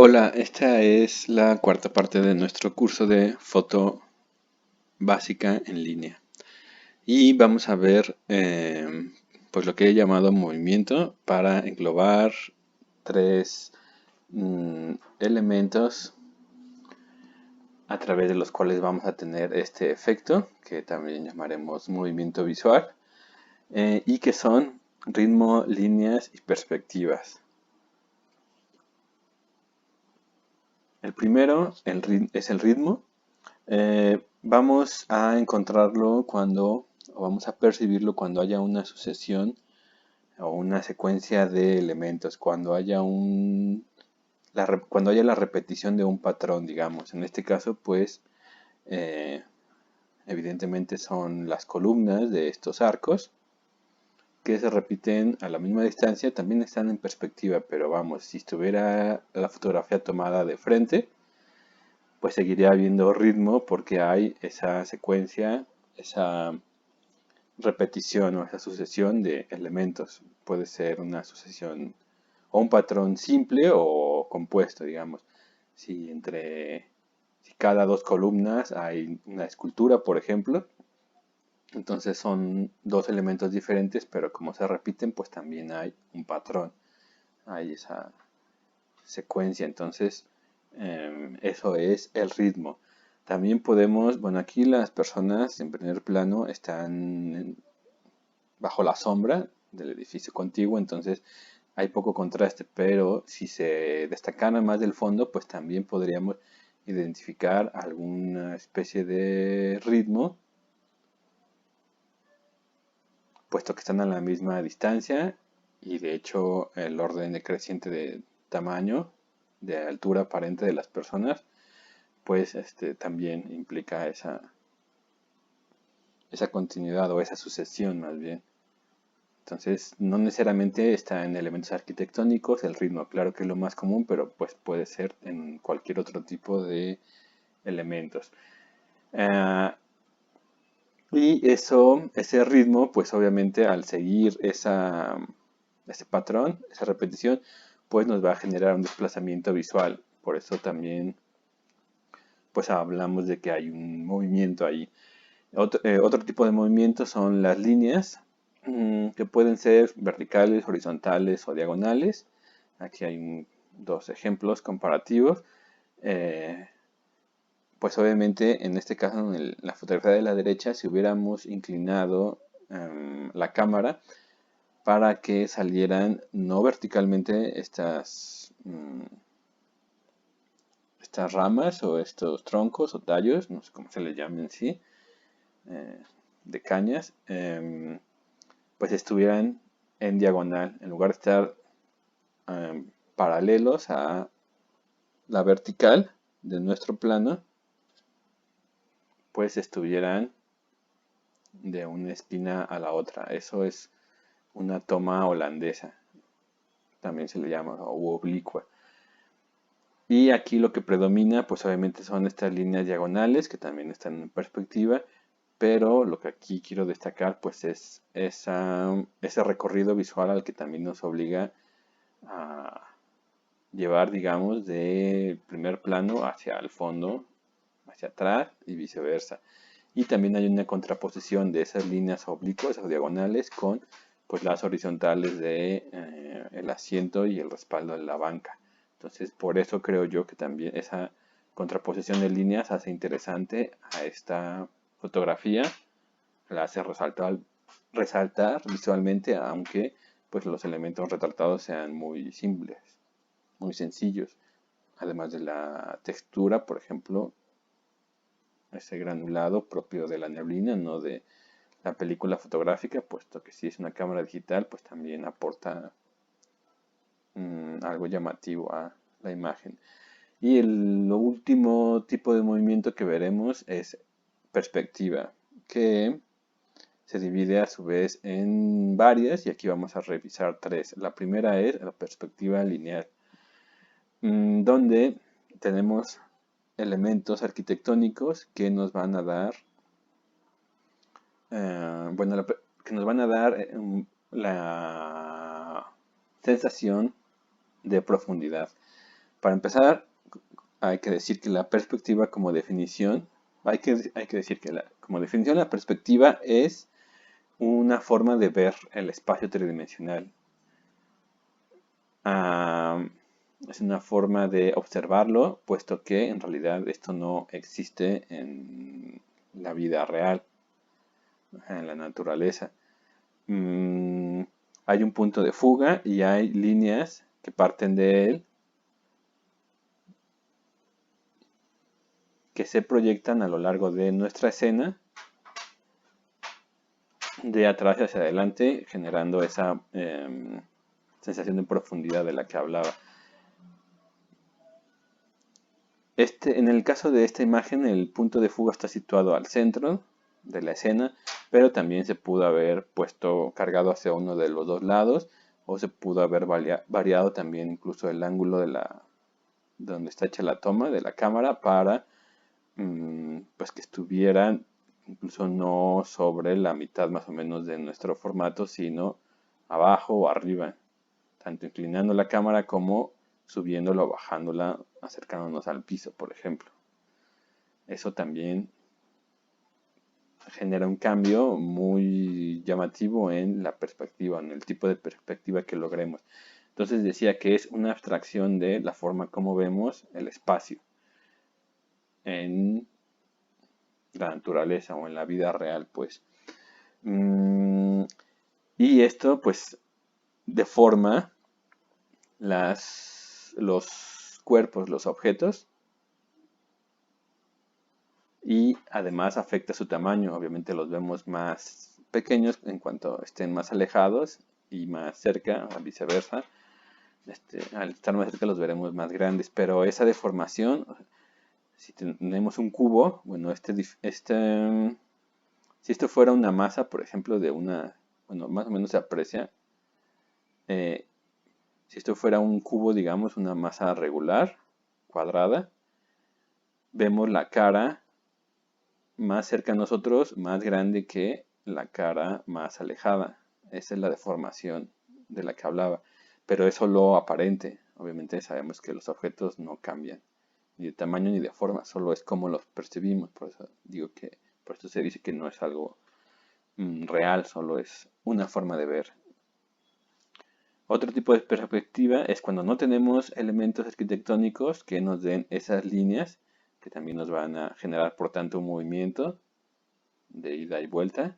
Hola, esta es la cuarta parte de nuestro curso de foto básica en línea. Y vamos a ver pues lo que he llamado movimiento para englobar tres elementos a través de los cuales vamos a tener este efecto, que también llamaremos movimiento visual, y que son ritmo, líneas y perspectivas. El primero es el ritmo. Vamos a encontrarlo o vamos a percibirlo cuando haya una sucesión o una secuencia de elementos, cuando haya la repetición de un patrón, digamos. En este caso, pues, eh, evidentemente son las columnas de estos arcos que se repiten a la misma distancia, también están en perspectiva, pero vamos, si estuviera la fotografía tomada de frente, pues seguiría habiendo ritmo porque hay esa secuencia, esa repetición o esa sucesión de elementos. Puede ser una sucesión o un patrón simple o compuesto, digamos. Si cada dos columnas hay una escultura, por ejemplo, entonces son dos elementos diferentes, pero como se repiten, pues también hay un patrón, hay esa secuencia. Entonces, eso es el ritmo. También podemos, bueno, aquí las personas en primer plano están bajo la sombra del edificio contiguo, entonces hay poco contraste, pero si se destacara más del fondo, pues también podríamos identificar alguna especie de ritmo, puesto que están a la misma distancia y de hecho el orden decreciente de tamaño, de altura aparente de las personas, pues también implica esa continuidad o esa sucesión más bien. Entonces, no necesariamente está en elementos arquitectónicos, el ritmo, claro que es lo más común, pero pues puede ser en cualquier otro tipo de elementos. Ah, y ese ritmo, pues obviamente al seguir ese patrón, esa repetición, pues nos va a generar un desplazamiento visual. Por eso también, pues hablamos de que hay un movimiento ahí. Otro tipo de movimiento son las líneas, que pueden ser verticales, horizontales o diagonales. Aquí hay dos ejemplos comparativos. Eh, pues obviamente en este caso, en la fotografía de la derecha, si hubiéramos inclinado la cámara para que salieran no verticalmente estas ramas o estos troncos o tallos, no sé cómo se les llama en sí, eh, de cañas, pues estuvieran en diagonal, en lugar de estar paralelos a la vertical de nuestro plano, pues estuvieran de una esquina a la otra. Eso es una toma holandesa, también se le llama, o oblicua. Y aquí lo que predomina, pues obviamente son estas líneas diagonales que también están en perspectiva, pero lo que aquí quiero destacar, pues es ese recorrido visual al que también nos obliga a llevar, digamos, de primer plano hacia el fondo, hacia atrás y viceversa. Y también hay una contraposición de esas líneas oblicuas o diagonales con pues las horizontales de el asiento y el respaldo de la banca. Entonces, por eso creo yo que también esa contraposición de líneas hace interesante a esta fotografía, la hace resaltar visualmente, aunque pues los elementos retratados sean muy simples, muy sencillos. Además de la textura, por ejemplo, ese granulado propio de la neblina, no de la película fotográfica, puesto que si es una cámara digital, pues también aporta algo llamativo a la imagen. Y lo último tipo de movimiento que veremos es perspectiva, que se divide a su vez en varias y aquí vamos a revisar tres. La primera es la perspectiva lineal, donde tenemos elementos arquitectónicos que nos van a dar, que nos van a dar la sensación de profundidad. Para empezar, hay que decir que la perspectiva como definición, hay que decir que como definición la perspectiva es una forma de ver el espacio tridimensional. Ah, es una forma de observarlo, puesto que en realidad esto no existe en la vida real, en la naturaleza. Mm, hay un punto de fuga y hay líneas que parten de él que se proyectan a lo largo de nuestra escena, de atrás hacia adelante, generando esa sensación de profundidad de la que hablaba. En el caso de esta imagen, el punto de fuga está situado al centro de la escena, pero también se pudo haber puesto cargado hacia uno de los dos lados, o se pudo haber variado también incluso el ángulo de donde está hecha la toma de la cámara para pues que estuvieran incluso no sobre la mitad más o menos de nuestro formato, sino abajo o arriba, tanto inclinando la cámara como subiéndola o bajándola, acercándonos al piso, por ejemplo. Eso también genera un cambio muy llamativo en la perspectiva, en el tipo de perspectiva que logremos. Entonces decía que es una abstracción de la forma como vemos el espacio en la naturaleza o en la vida real, pues. Y esto, pues, deforma los cuerpos, los objetos, y además afecta su tamaño. Obviamente los vemos más pequeños en cuanto estén más alejados y más cerca, o viceversa. Al estar más cerca los veremos más grandes, pero esa deformación, si tenemos un cubo, bueno, si esto fuera una masa, por ejemplo, bueno, más o menos se aprecia, eh, si esto fuera un cubo, digamos, una masa regular, cuadrada, vemos la cara más cerca a nosotros, más grande que la cara más alejada. Esa es la deformación de la que hablaba. Pero es solo aparente. Obviamente sabemos que los objetos no cambian ni de tamaño ni de forma, solo es como los percibimos. Por eso digo que, por eso se dice que no es algo real, solo es una forma de ver. Otro tipo de perspectiva es cuando no tenemos elementos arquitectónicos que nos den esas líneas, que también nos van a generar, por tanto, un movimiento de ida y vuelta.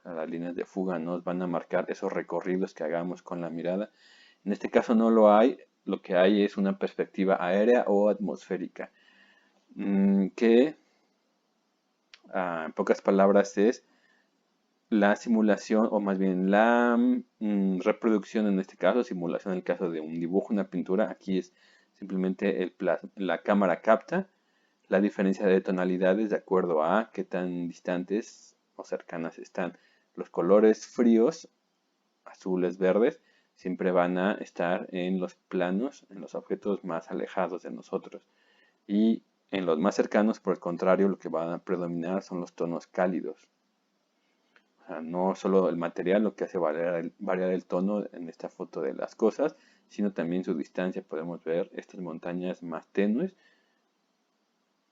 Las líneas de fuga nos van a marcar esos recorridos que hagamos con la mirada. En este caso no lo hay, lo que hay es una perspectiva aérea o atmosférica, que en pocas palabras es la simulación, o más bien la reproducción en este caso, simulación en el caso de un dibujo, una pintura. Aquí es simplemente la cámara capta la diferencia de tonalidades de acuerdo a qué tan distantes o cercanas están. Los colores fríos, azules, verdes, siempre van a estar en los planos, en los objetos más alejados de nosotros. Y en los más cercanos, por el contrario, lo que van a predominar son los tonos cálidos. O sea, no solo el material lo que hace variar el tono en esta foto de las cosas, sino también su distancia. Podemos ver estas montañas más tenues,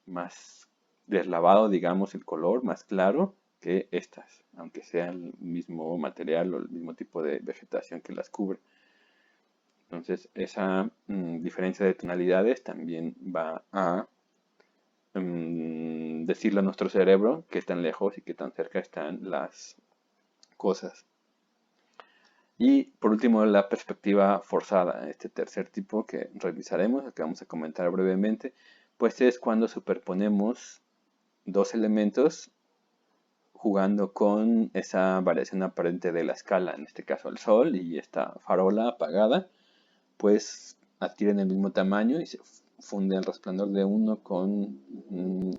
más deslavado, digamos, el color, más claro que estas, aunque sea el mismo material o el mismo tipo de vegetación que las cubre. Entonces, esa diferencia de tonalidades también va a decirle a nuestro cerebro qué tan lejos y qué tan cerca están las cosas. Y por último, la perspectiva forzada, este tercer tipo que revisaremos, que vamos a comentar brevemente, pues es cuando superponemos dos elementos jugando con esa variación aparente de la escala, en este caso el sol y esta farola apagada, pues adquieren el mismo tamaño y se funde el resplandor de uno con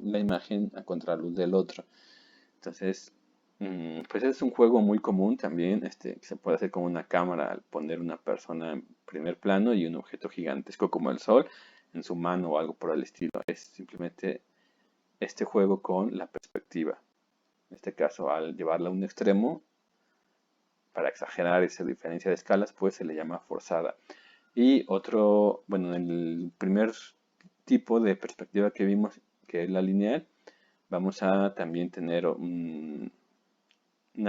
la imagen a contraluz del otro. Entonces, pues es un juego muy común también, que se puede hacer con una cámara al poner una persona en primer plano y un objeto gigantesco como el sol en su mano o algo por el estilo. Es simplemente este juego con la perspectiva. En este caso, al llevarla a un extremo, para exagerar esa diferencia de escalas, pues se le llama forzada. Y otro, bueno, el primer tipo de perspectiva que vimos, que es la lineal, vamos a también tener una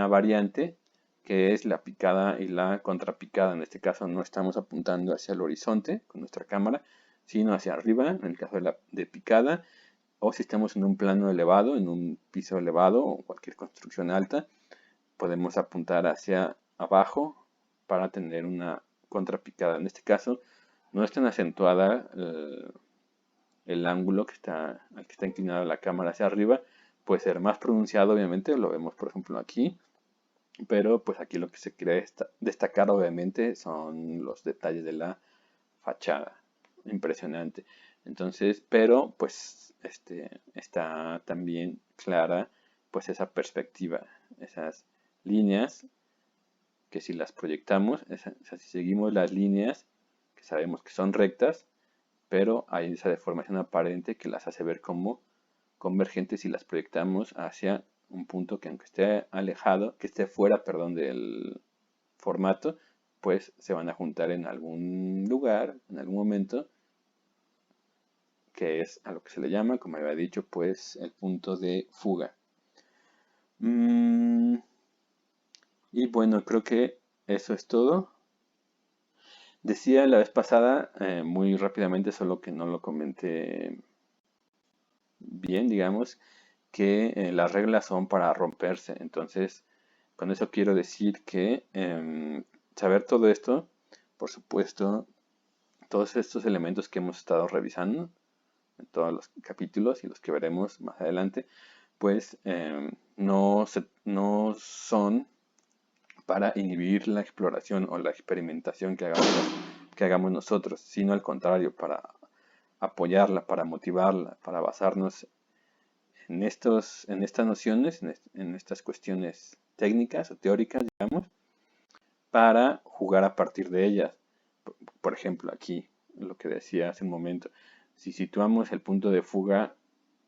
variante que es la picada y la contrapicada. En este caso no estamos apuntando hacia el horizonte con nuestra cámara, sino hacia arriba, en el caso de la de picada, o si estamos en un plano elevado, en un piso elevado o cualquier construcción alta, podemos apuntar hacia abajo para tener una contrapicada. En este caso no es tan acentuada el ángulo al que está inclinada la cámara hacia arriba, puede ser más pronunciado, obviamente, lo vemos por ejemplo aquí, pero pues aquí lo que se quiere destacar obviamente son los detalles de la fachada. Impresionante. Entonces, pero pues está también clara pues esa perspectiva, esas líneas que si las proyectamos, o sea, si seguimos las líneas que sabemos que son rectas, pero hay esa deformación aparente que las hace ver como convergentes si las proyectamos hacia un punto que aunque esté alejado, que esté fuera, perdón, del formato, pues se van a juntar en algún lugar, en algún momento, que es a lo que se le llama, como había dicho, pues el punto de fuga. Mm, y bueno, creo que eso es todo. Decía la vez pasada, muy rápidamente, solo que no lo comenté bien, digamos, que las reglas son para romperse. Entonces, con eso quiero decir que saber todo esto, por supuesto, todos estos elementos que hemos estado revisando en todos los capítulos y los que veremos más adelante, pues no son para inhibir la exploración o la experimentación que hagamos nosotros, sino al contrario, para apoyarla, para motivarla, para basarnos en estas nociones, en estas cuestiones técnicas o teóricas, digamos, para jugar a partir de ellas. Por ejemplo, aquí, lo que decía hace un momento, si situamos el punto de fuga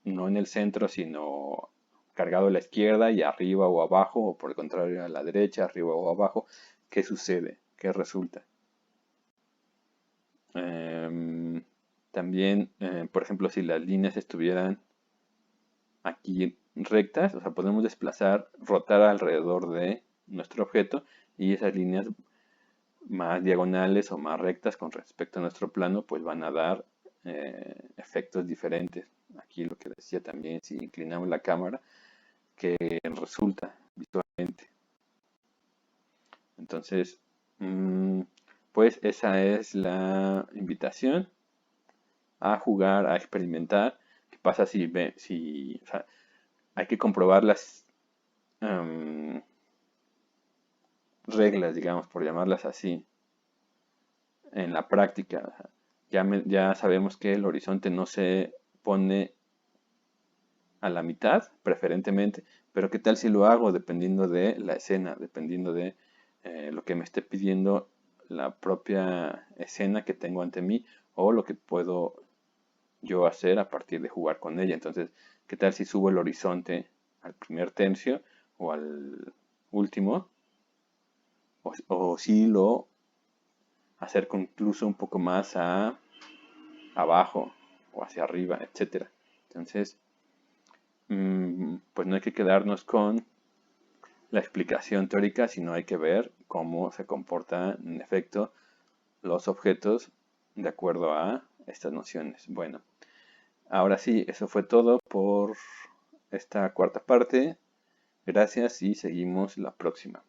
no en el centro, sino cargado a la izquierda y arriba o abajo, o por el contrario a la derecha, arriba o abajo, ¿qué sucede? ¿Qué resulta? También, por ejemplo, si las líneas estuvieran aquí rectas, o sea, podemos desplazar, rotar alrededor de nuestro objeto y esas líneas más diagonales o más rectas con respecto a nuestro plano, pues van a dar efectos diferentes. Aquí lo que decía también, si inclinamos la cámara, que resulta visualmente. Entonces, pues esa es la invitación a jugar, a experimentar. ¿Qué pasa si o sea, hay que comprobar las reglas, digamos, por llamarlas así, en la práctica? O sea, ya sabemos que el horizonte no se pone a la mitad, preferentemente, pero ¿qué tal si lo hago dependiendo de la escena, dependiendo de lo que me esté pidiendo la propia escena que tengo ante mí o lo que puedo yo hacer a partir de jugar con ella? Entonces, ¿qué tal si subo el horizonte al primer tercio o al último? O si lo acerco incluso un poco más a abajo o hacia arriba, etcétera. Entonces, pues no hay que quedarnos con la explicación teórica, sino hay que ver cómo se comportan en efecto los objetos de acuerdo a estas nociones. Bueno, ahora sí, eso fue todo por esta cuarta parte. Gracias y seguimos la próxima.